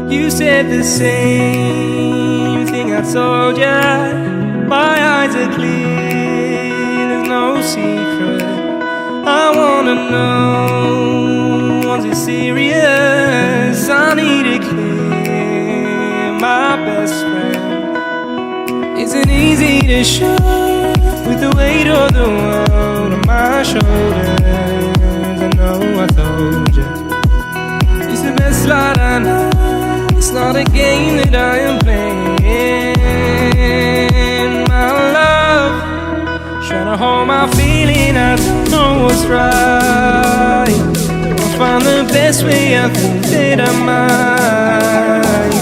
You said the same thing I told ya. My eyes are clear, there's no secret. I wanna know, was it serious? I need it clear, my best friend. Isn't easy to show with the weight of the world on my shoulders. I know I told you it's the best light I know. It's not a game that I am playing. My love, trying to hold my feeling. I don't know what's right. I'll find the best way. I think that I might.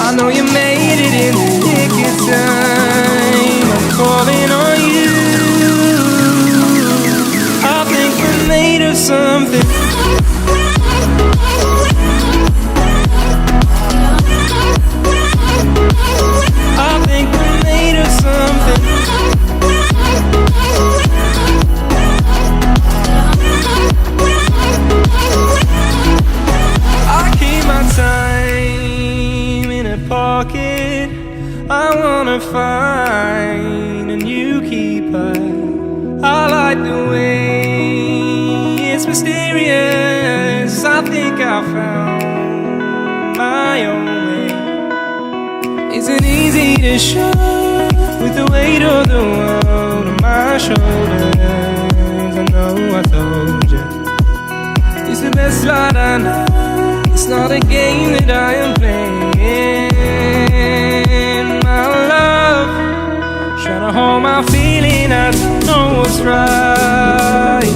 I know you made it in the nick of time. I'm calling on you. I think we're made of something. Pocket, I wanna find a new keeper. I like the way it's mysterious. I think I found my own way. Isn't easy to show with the weight of the world on my shoulders. I know I told you it's the best light I know. It's not a game that I am playing. My love, trying to hold my feeling. I don't know what's right.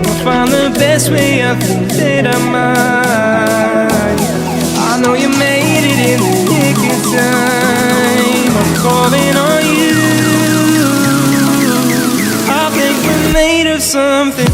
I'll find the best way. I think that I might. I know you made it in the nick of time. I'm calling on you. I think we're made of something.